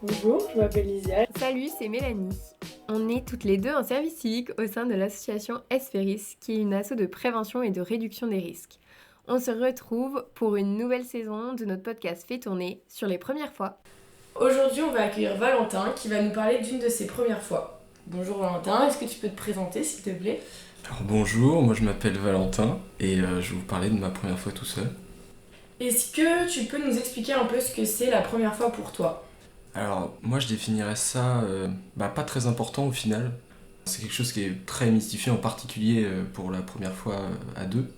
Bonjour, je m'appelle Lisia. Salut, c'est Mélanie. On est toutes les deux en service civique au sein de l'association Espéris, qui est une asso de prévention et de réduction des risques. On se retrouve pour une nouvelle saison de notre podcast Fait tourner sur les premières fois. Aujourd'hui, on va accueillir Valentin qui va nous parler d'une de ses premières fois. Bonjour Valentin, est-ce que tu peux te présenter s'il te plaît ? Alors bonjour, moi je m'appelle Valentin et je vais vous parler de ma première fois tout seul. Est-ce que tu peux nous expliquer un peu ce que c'est la première fois pour toi ? Alors moi je définirais ça pas très important au final. C'est quelque chose qui est très mystifié en particulier pour la première fois à deux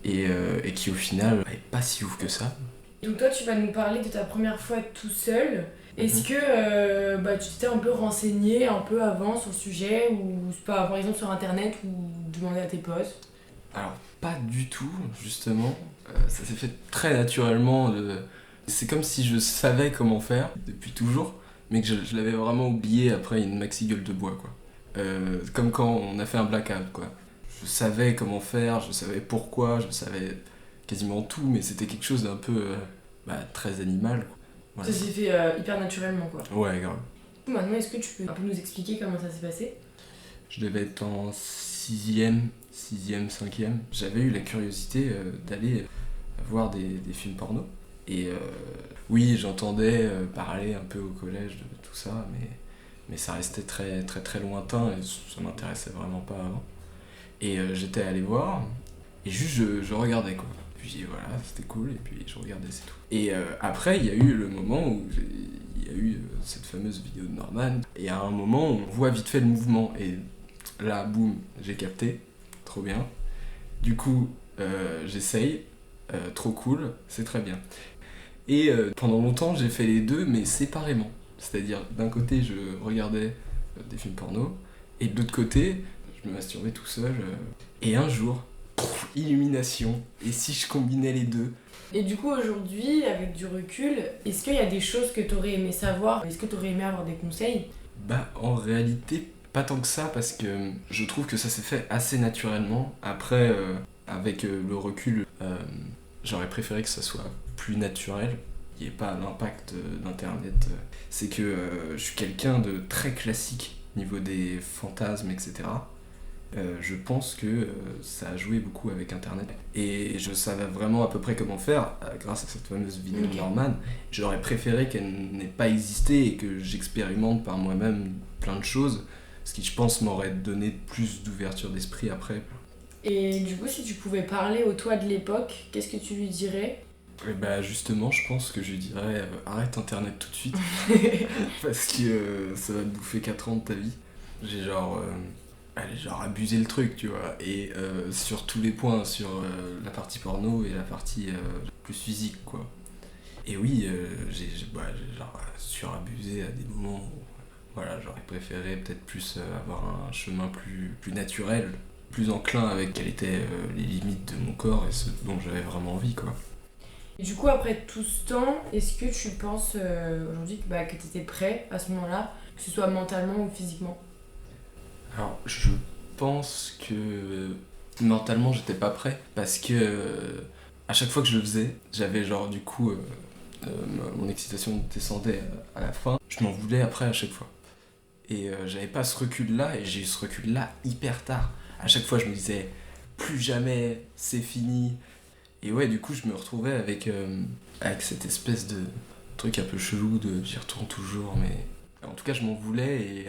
et qui au final est pas si ouf que ça. Donc toi, tu vas nous parler de ta première fois tout seul. Est-ce que tu t'étais un peu renseigné un peu avant sur le sujet ou pas, par exemple sur internet ou demander à tes potes ? Alors pas du tout justement, ça s'est fait très naturellement. C'est comme si je savais comment faire depuis toujours, mais que je l'avais vraiment oublié après une maxi gueule de bois quoi. Comme quand on a fait un blackout quoi. Je savais comment faire, je savais pourquoi, je savais quasiment tout, mais c'était quelque chose d'un peu très animal quoi. Voilà. Ça s'est fait hyper naturellement quoi. Ouais grave. Maintenant, est-ce que tu peux un peu nous expliquer comment ça s'est passé ? Je devais être en 6ème, 5ème. J'avais eu la curiosité d'aller voir des films porno. Et oui, j'entendais parler un peu au collège de tout ça, mais ça restait très très très lointain et ça m'intéressait vraiment pas avant. Et j'étais allé voir, et juste je regardais quoi. Puis voilà, c'était cool, et puis je regardais, c'est tout. Et après, il y a eu le moment où il y a eu cette fameuse vidéo de Norman, et à un moment, on voit vite fait le mouvement, et là, boum, j'ai capté, trop bien. Du coup, j'essaye, trop cool, c'est très bien. Et pendant longtemps, j'ai fait les deux, mais séparément. C'est-à-dire, d'un côté, je regardais des films porno, et de l'autre côté, je me masturbais tout seul. Et un jour, illumination, et si je combinais les deux ? Et du coup, aujourd'hui, avec du recul, est-ce qu'il y a des choses que tu aurais aimé savoir ? Est-ce que tu aurais aimé avoir des conseils ? En réalité, pas tant que ça, parce que je trouve que ça s'est fait assez naturellement. Après, avec le recul, j'aurais préféré que ça soit plus naturel, qu'il n'y ait pas l'impact d'internet. C'est que je suis quelqu'un de très classique niveau des fantasmes, etc. Je pense que ça a joué beaucoup avec internet. Et je savais vraiment à peu près comment faire grâce à cette fameuse vidéo de Norman. J'aurais préféré qu'elle n'ait pas existé et que j'expérimente par moi-même plein de choses, ce qui je pense m'aurait donné plus d'ouverture d'esprit après. Et du coup, si tu pouvais parler au toi de l'époque, qu'est-ce que tu lui dirais ? Et justement, je pense que je lui dirais arrête internet tout de suite parce que ça va te bouffer 4 ans de ta vie. J'ai genre abusé le truc, tu vois, et sur tous les points, sur la partie porno et la partie plus physique, quoi. Et oui, j'ai surabusé à des moments où voilà, j'aurais préféré peut-être plus avoir un chemin plus naturel, plus enclin avec quelles étaient les limites de mon corps et ce dont j'avais vraiment envie, quoi. Et du coup, après tout ce temps, est-ce que tu penses aujourd'hui que tu étais prêt à ce moment-là, que ce soit mentalement ou physiquement ? Alors, je pense que mentalement, j'étais pas prêt parce que à chaque fois que je le faisais, j'avais mon excitation descendait à la fin. Je m'en voulais après à chaque fois. Et j'avais pas ce recul-là et j'ai eu ce recul-là hyper tard. À chaque fois, je me disais plus jamais, c'est fini. Et ouais, du coup, je me retrouvais avec cette espèce de truc un peu chelou de j'y retourne toujours, mais en tout cas, je m'en voulais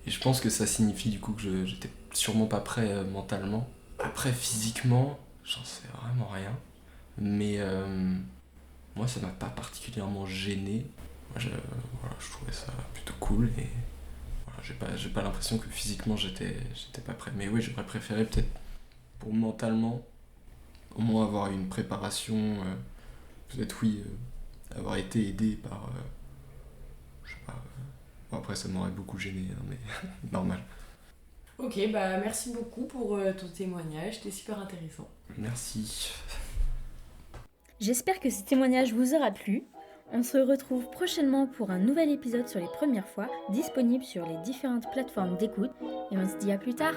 et je pense que ça signifie du coup que j'étais sûrement pas prêt mentalement. Après, physiquement, j'en sais vraiment rien. Mais moi, ça m'a pas particulièrement gêné. Moi, je trouvais ça plutôt cool et voilà, j'ai pas l'impression que physiquement j'étais pas prêt. Mais oui, j'aurais préféré peut-être pour mentalement au moins avoir une préparation, peut-être oui, avoir été aidé par, je sais pas, bon après ça m'aurait beaucoup gêné, hein, mais normal. Ok, merci beaucoup pour ton témoignage, c'était super intéressant. Merci. J'espère que ce témoignage vous aura plu. On se retrouve prochainement pour un nouvel épisode sur les premières fois, disponible sur les différentes plateformes d'écoute. Et on se dit à plus tard.